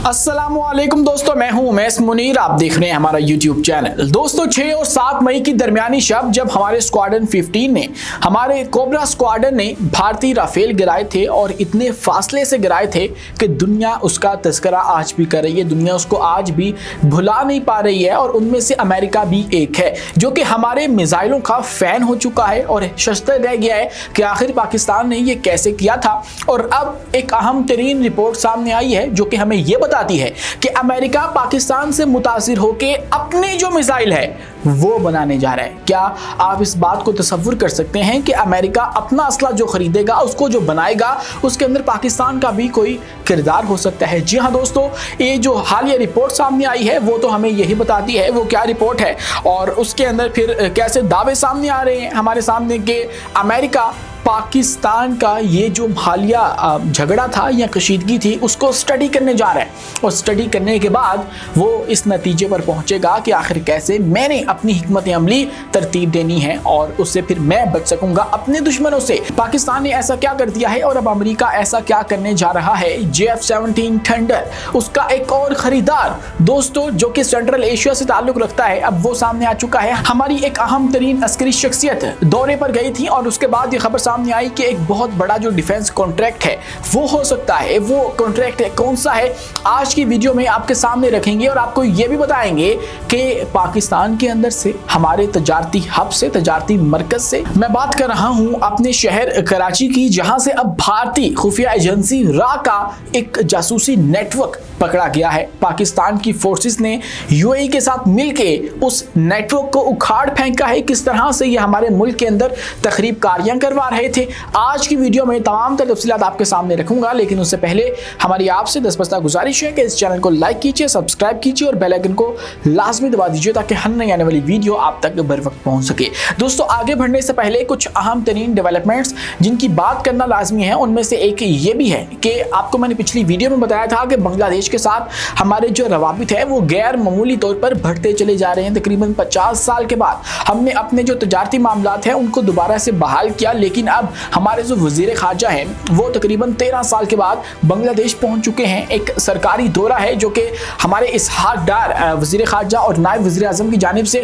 अस्सलामुअलैकुम दोस्तों, मैं हूं उमैस मुनीर। आप देख रहे हैं हमारा YouTube चैनल। दोस्तों 6 और 7 मई की दरमियानी शब जब हमारे स्क्वाड्रन 15 ने, हमारे कोबरा स्क्वाड्रन ने भारतीय राफेल गिराए थे और इतने फासले से गिराए थे कि दुनिया उसका तस्करा आज भी कर रही है, दुनिया उसको आज भी भुला नहीं पा रही है। और उनमें से अमेरिका भी एक है जो कि हमारे मिसाइलों का फैन हो चुका है और शस्त्र रह गया है कि आखिर पाकिस्तान ने ये कैसे किया था। और अब एक अहम तरीन रिपोर्ट सामने आई है जो कि हमें ये बताती है कि अमेरिका पाकिस्तान से मुतासिर होकर अपनी जो मिसाइल है वो बनाने जा रहा है। क्या आप इस बात को तसव्वुर कर सकते हैं कि अमेरिका अपना असला जो खरीदेगा, उसको जो बनाएगा, उसके अंदर पाकिस्तान का भी कोई किरदार हो सकता है? जी हाँ दोस्तों, ये जो हालिया रिपोर्ट सामने आई है वो तो हमें यही बताती है वो क्या रिपोर्ट है और उसके अंदर फिर कैसे दावे सामने आ रहे हैं हमारे सामने कि अमेरिका पाकिस्तान का ये जो हालिया झगड़ा था या कशीदगी थी उसको स्टडी करने जा रहा है। और स्टडी करने के बाद वो इस नतीजे पर पहुंचेगा कि आखिर कैसे मैंने अपनी हिकमत अमली तरतीब देनी है और उससे फिर मैं बच सकूंगा अपने दुश्मनों से। पाकिस्तान ने ऐसा क्या कर दिया है और अब अमेरिका ऐसा क्या करने जा रहा है? JF-17 थंडर, उसका एक और खरीदार दोस्तों जो कि सेंट्रल एशिया से ताल्लुक रखता है, अब वो सामने आ चुका है। हमारी एक अहम तरीन अस्करी शख्सियत दौरे पर गई थी और उसके बाद ये खबर सामने आई कि एक बहुत बड़ा जो डिफेंस कॉन्ट्रैक्ट है वो हो सकता है। वो कॉन्ट्रैक्ट कौन सा है आज की वीडियो में आपके सामने रखेंगे और आपको ये भी बताएंगे कि पाकिस्तान के अंदर से, हमारे तजारती हब से, तजारती मरकज से मैं बात कर रहा हूं अपने शहर कराची की, जहां से अब भारतीय खुफिया एजेंसी रा का एक जासूसी नेटवर्क पकड़ा गया है। पाकिस्तान की फोर्सेस ने यूएई के साथ मिलकर उस नेटवर्क को उखाड़ फेंका है। किस तरह से ये हमारे मुल्क के अंदर तखरीब कारियां करवा रहे थे, आज की वीडियो में तमाम तफसीलात आपके सामने रखूंगा। लेकिन उससे पहले हमारी आपसे दस्तबस्ता गुजारिश है कि इस चैनल को लाइक कीजिए, सब्सक्राइब कीजिए और बेल आइकन को लाजमी दबा दीजिए ताकि हर नई आने वाली वीडियो आप तक बर वक्त पहुंच सके। दोस्तों आगे बढ़ने से पहले कुछ अहम तरीन डेवलपमेंट्स जिनकी बात करना लाजमी है, उनमें से एक ये भी है कि आपको मैंने पिछली वीडियो में बताया था कि बांग्लादेश के साथ हमारे जो रवाबित है वो गैर मामूली तौर पर बढ़ते चले जा रहे हैं। तकरीबन 50 साल के बाद हमने अपने जो तजारती मामलात हैं उनको दोबारा से बहाल किया, लेकिन अब हमारे जो वजीर खारजा हैं वो तकरीबन 13 साल के बाद बांग्लादेश पहुंच चुके हैं। एक सरकारी दौरा है जो कि हमारे इसहाक डार वजीर खारजा और नायब वजीर आजम की जानिब से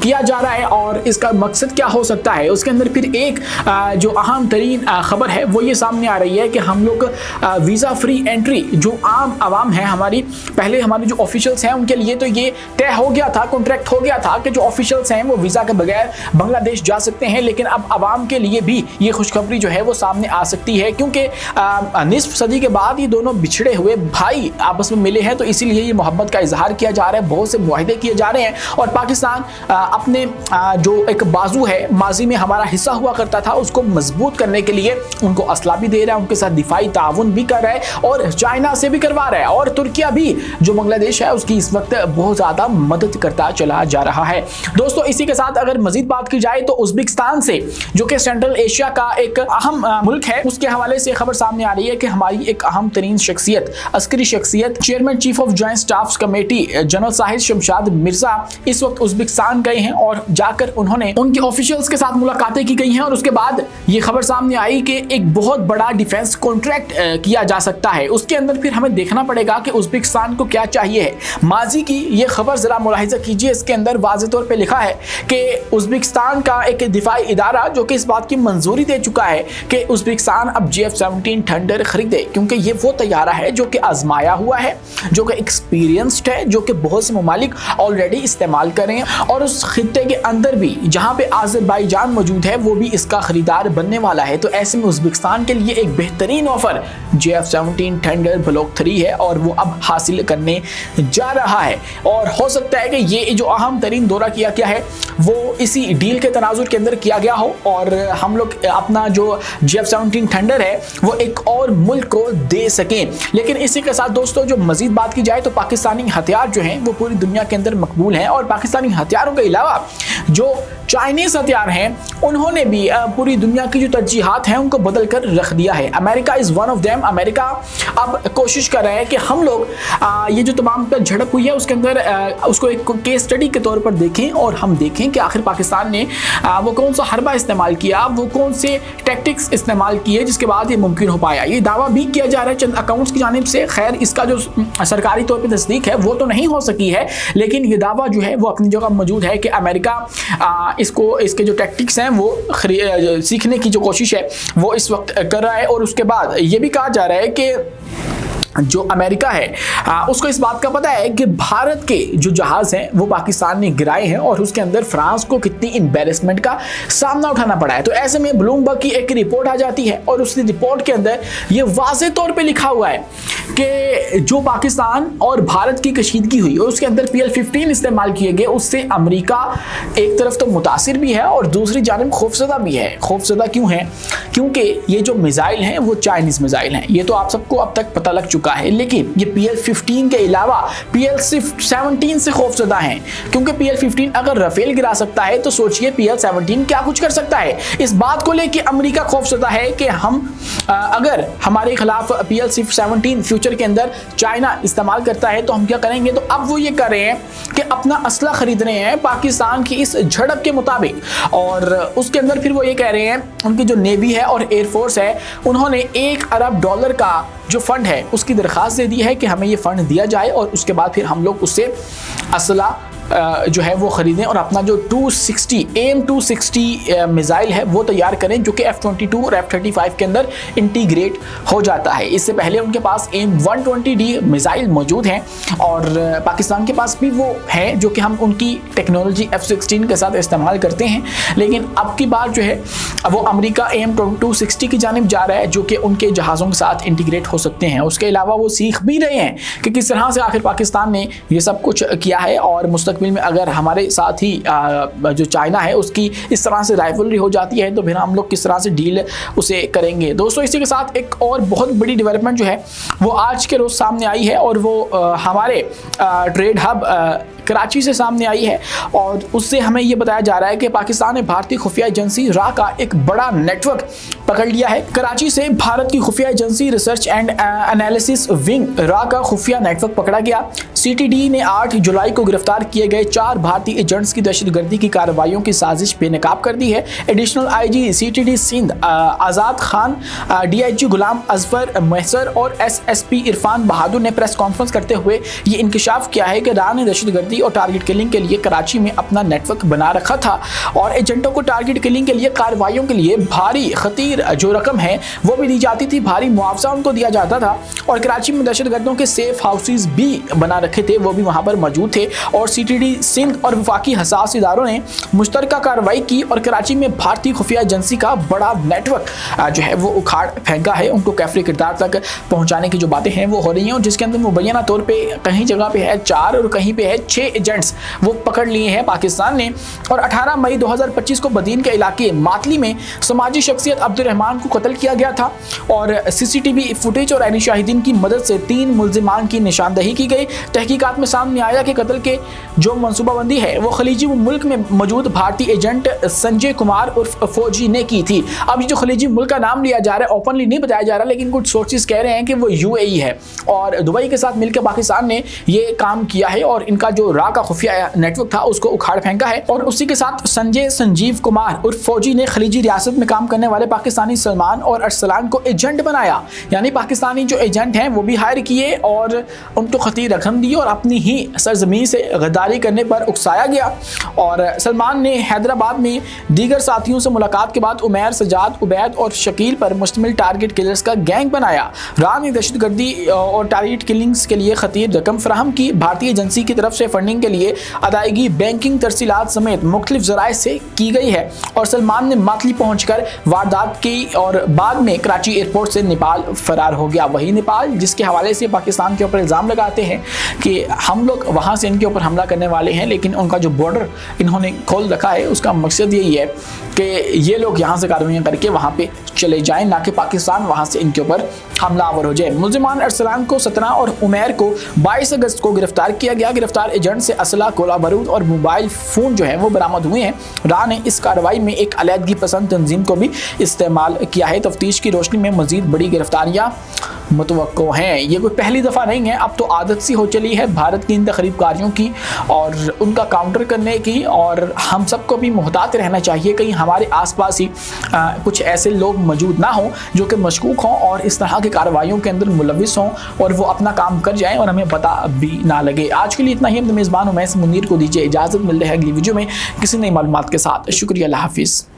किया जा रहा है। और इसका मकसद क्या हो सकता है, उसके अंदर फिर एक जो अहम तरीन खबर है वो ये सामने आ रही है कि हम लोग वीज़ा फ्री एंट्री जो आम आवाम है, हमारी पहले हमारे जो ऑफिशियल्स हैं उनके लिए तो ये तय हो गया था, कॉन्ट्रैक्ट हो गया था कि जो ऑफिशियल्स हैं वो वीज़ा के बगैर बांग्लादेश जा सकते हैं। लेकिन अब आवाम के लिए भी ये खुशखबरी जो है वो सामने आ सकती है, क्योंकि निस्फ सदी के बाद ये दोनों बिछड़े हुए भाई आपस में मिले हैं, तो इसीलिए ये मोहब्बत का इजहार किया जा रहा है, बहुत से मुआहदे किए जा रहे हैं। और पाकिस्तान अपने जो एक बाजू है, माजी में हमारा हिस्सा हुआ करता था, उसको मजबूत करने के लिए उनको असला भी दे रहा है, उनके साथ दिफाई ताउन भी कर रहा है और चाइना से भी करवा रहा है। और तुर्किया भी जो बांग्लादेश है उसकी इस वक्त बहुत ज्यादा मदद करता चला जा रहा है। दोस्तों इसी के साथ अगर मजीद बात की जाए तो उज्बेकिस्तान से, जो कि सेंट्रल एशिया का एक अहम मुल्क है, उसके हवाले से खबर सामने आ रही है कि हमारी एक अहम तरीन शख्सियत, अस्करी शख्सियत, chairman chief of joint staff committee general Shahid Shamshad Mirza इस वक्त उज्बेकिस्तान गए हैं और जाकर उन्होंने उनके ऑफिशियल्स के साथ मुलाकातें की गई हैं। और उसके बाद ये खबर सामने आई कि एक बहुत बड़ा डिफेंस कॉन्ट्रैक्ट किया जा सकता है। उसके अंदर फिर हमें देखना पड़ेगा कि उज्बेकिस्तान को क्या चाहिए है। माजी की ये खबर जरा मुलाहिजा कीजिए, इसके अंदर वाज़ेह तौर पे लिखा है कि उज्बेकिस्तान का एक दिफाई इदारा जो कि इस बात की मंजूरी दे चुका है कि उज्बेकिस्तान अब JF-17 थंडर खरीदे, क्योंकि ये वो तैयारा है जो कि आजमाया हुआ है, जो कि एक्सपीरियंस्ड है, जो कि बहुत से ममालिक ऑलरेडी इस्तेमाल कर रहे हैं। और उस खित्ते के अंदर भी जहाँ पे आज़रबाईजान मौजूद है वो भी इसका खरीदार बनने वाला है। तो ऐसे में उज्बेकिस्तान के लिए एक बेहतरीन ऑफर JF-17 थंडर ब्लॉक 3 है और वो अब हासिल करने जा रहा है। और हो सकता है कि ये जो अहम तरीन दौरा किया गया है वो इसी डील के तनाजुर के अंदर किया गया हो और हम लोग अपना जो JF-17 थंडर है वो एक और मुल्क को दे सकें। लेकिन इसी के साथ दोस्तों जो मजीद बात की जाए तो पाकिस्तानी हथियार जो हैं वो पूरी दुनिया के अंदर मकबूल हैं और पाकिस्तानी हथियारों के अलावा जो चाइनीज हथियार हैं उन्होंने भी पूरी दुनिया की जो तरजीहात हैं उनको बदल कर रख दिया है। America is one of them. America अब कोशिश कर रहा है कि हम हम लोग ये जो तमाम का झड़प हुई है उसके अंदर उसको एक केस स्टडी के तौर पर देखें और हम देखें कि आखिर पाकिस्तान ने वो कौन सा हरबा इस्तेमाल किया, वो कौन से टैक्टिक्स इस्तेमाल किए जिसके बाद ये मुमकिन हो पाया। ये दावा भी किया जा रहा है चंद अकाउंट्स की जानिब से, खैर इसका जो सरकारी तौर पर तस्दीक है वो तो नहीं हो सकी है, लेकिन ये दावा जो है वो अपनी जगह मौजूद है कि अमेरिका इसके जो टैक्टिक्स हैं वो सीखने की जो कोशिश है वो इस वक्त कर रहा है। और उसके बाद ये भी कहा जा रहा है कि जो अमेरिका है उसको इस बात का पता है कि भारत के जो जहाज हैं वो पाकिस्तान ने गिराए हैं और उसके अंदर फ्रांस को कितनी एम्बैरेसमेंट का सामना उठाना पड़ा है। तो ऐसे में ब्लूमबर्ग की एक रिपोर्ट आ जाती है और उस रिपोर्ट के अंदर ये वाज़ेह तौर पे लिखा हुआ है कि जो पाकिस्तान और भारत की कशीदगी हुई और उसके अंदर PL-15 इस्तेमाल किए गए, उससे अमेरिका एक तरफ तो मुतासिर भी है और दूसरी जानिब खौफजदा भी है। खौफजदा क्यों है? क्योंकि ये जो मिसाइल हैं वो चाइनीज़ मिसाइल हैं, ये तो आप सबको अब तक पता लग चुका है, लेकिन ये PL-15 के अलावा PL-17 से खौफजदा हैं, क्योंकि PL-15 अगर राफेल गिरा सकता है तो सोचिए PL-17 क्या कुछ कर सकता है। इस बात को लेकर अमेरिका खौफजदा है कि हम अगर हमारे खिलाफ PL-17 फ्यूचर के अंदर चाइना इस्तेमाल करता है तो हम क्या करेंगे। तो अब वो ये कर रहे हैं कि अपना असला खरीद रहे हैं पाकिस्तान की इस झड़प के मुताबिक, और उसके अंदर फिर वो ये कह रहे हैं, उनकी जो नेवी है और एयरफोर्स है उन्होंने $1 अरब का जो फंड है उसकी दरख्वास्त दे दी है कि हमें ये फंड दिया जाए और उसके बाद फिर हम लोग उससे असला जो है वो ख़रीदें और अपना जो 260 AIM-260 मिसाइल है वो तैयार करें, जो कि F-22 और F-35 के अंदर इंटीग्रेट हो जाता है। इससे पहले उनके पास AIM-120D मिसाइल मौजूद हैं और पाकिस्तान के पास भी वो है जो कि हम उनकी टेक्नोलॉजी F-16 के साथ इस्तेमाल करते हैं, लेकिन अब की बात जो है वो अमेरिका AIM-260 की जानिब जा रहा है जो कि उनके जहाज़ों के साथ इंटीग्रेट हो सकते हैं। उसके अलावा वो सीख भी रहे हैं कि किस तरह से आखिर पाकिस्तान ने ये सब कुछ किया है और मुस्तकबिल में अगर हमारे साथ ही जो चाइना है उसकी इस तरह से राइवलरी हो जाती है तो फिर हम लोग किस तरह से डील उसे करेंगे। दोस्तों, इसी के साथ एक और बहुत बड़ी डेवलपमेंट जो है वो आज के रोज़ सामने आई है और वो हमारे ट्रेड हब कराची से सामने आई है और उससे हमें ये बताया जा रहा है कि पाकिस्तान ने भारतीय खुफिया एजेंसी रा का एक बड़ा नेटवर्क पकड़ लिया है। कराची से भारत की खुफिया agency research and analysis wing रा का खुफिया नेटवर्क पकड़ा गया। CTD ने 8 जुलाई को गिरफ्तार किए गए 4 भारतीय एजेंट्स की दहशतगर्दी की कार्रवाइयों की साजिश बेनकाब कर दी है। एडिशनल IG CTD सिंध आज़ाद खान, DIG गुलाम अजफर महसर और SSP इरफान बहादुर ने प्रेस कॉन्फ्रेंस करते हुए ये इंकशाफ किया है कि रा ने दहशतगर्दी और टारगेट किलिंग के लिए कराची में अपना नेटवर्क बना रखा था और एजेंटों को टारगेट किलिंग के लिए कार्रवाइयों के लिए भारी खतीर जो रकम है वो भी दी जाती थी, भारी मुआवजा उनको दिया जाता था और कराची में दहशतगर्दों के सेफ हाउसेज भी बना रखे थे, वो भी वहाँ पर मौजूद थे। और CTD सिंध और वफाकी हसास इदारों ने मुश्तरका कार्रवाई की और कराची में भारतीय खुफिया एजेंसी का बड़ा नेटवर्क जो है वो उखाड़ फेंका है। उनको कैफरे किरदार तक पहुँचाने की जो बातें हैं वो हो रही हैं और जिसके अंदर मुबैना तौर पर कहीं जगह पे है 4 और कहीं पे है 6 एजेंट्स वो पकड़ लिए हैं पाकिस्तान ने। और 18 मई 2025 को बदीन के इलाके मातली में समाजी शख्सियत अब्दुर्रहमान को कत्ल किया गया था और CCTV फुटेज और ऐनी शाहिदीन की मदद से 3 मुल्जिमान की निशानदही की गई। तहकीकात में सामने आया कि कत्ल के जो मनसूबाबंदी है वो खलीजी मुल्क में मौजूद भारतीय एजेंट संजय कुमार उर्फ फौजी ने की थी। अब जो खलीजी मुल्क का नाम लिया जा रहा है ओपनली नहीं बताया जा रहा, लेकिन कुछ सोर्सेज कह रहे हैं कि वो UAE है और दुबई के साथ मिलकर पाकिस्तान ने ये काम किया है और इनका जो रा का खुफिया नेटवर्क था उसको उखाड़ फेंका है। और उसी के साथ संजीव कुमार उर्फ फौजी ने खलीजी रियासत में काम करने वाले पाकिस्तानी सलमान और अरसलान को एजेंट बनाया, यानी पाकिस्तानी जो एजेंट हैं वो भी हायर किए और उनको खतीर रकम दी और अपनी ही सरजमीन से गद्दारी करने पर उकसाया गया। और सलमान ने हैदराबाद में दीगर साथियों से मुलाकात के बाद उमैर, सजाद, उबैद और शकील पर मुश्तमिल टारगेट किलर्स का गैंग बनाया। रा ने दहशतगर्दी और टारगेट किलिंग्स के लिए खतीर रकम फराहम की। भारतीय एजेंसी की तरफ से फंडिंग के लिए अदायगी बैंकिंग तरसीलात समेत मुख्तलिफ ज़राए से की गई है और सलमान ने मातली पहुंचकर वारदात की और बाद में कराची एयरपोर्ट से नेपाल फरार हो गया। वही नेपाल जिसके हवाले से पाकिस्तान के ऊपर इल्ज़ाम लगाते हैं कि हम लोग वहाँ से इनके ऊपर हमला करने वाले हैं, लेकिन उनका जो बॉर्डर इन्होंने खोल रखा है उसका मकसद यही है कि ये लोग यहाँ से कार्रवाइयाँ करके वहाँ पे चले जाएं, ना कि पाकिस्तान वहाँ से इनके ऊपर हमलावर हो जाए। मुल्जिमान अरसलान को 17 और उमैर को 22 अगस्त को गिरफ्तार किया गया। गिरफ्तार एजेंट से असला, गोला बारूद और मोबाइल फ़ोन जो है वो बरामद हुए हैं। रा ने इस कार्रवाई में एक अलहदगी पसंद तंजीम को भी इस्तेमाल किया है। तफ्तीश की रोशनी में मजीद बड़ी गिरफ्तारियाँ मुतवक्को हैं। ये कोई पहली दफ़ा नहीं है, अब तो आदत सी हो चली है भारत की इन तखरीबकारियों की और उनका काउंटर करने की। और हम सबको भी मुहतात रहना चाहिए कहीं हमारे आसपास ही कुछ ऐसे लोग मौजूद ना हों जो कि मशकूक हों और इस तरह की कार्रवाइयों के अंदर मुलविस हों और वो अपना काम कर जाएं और हमें पता भी ना लगे। आज के लिए इतना ही। अपने मेज़बान उमैस मुनीर को दीजिए इजाज़त। मिलते हैं अगली वीडियो में किसी नई मालूमात के साथ। शुक्रिया, अल्लाह हाफिज़।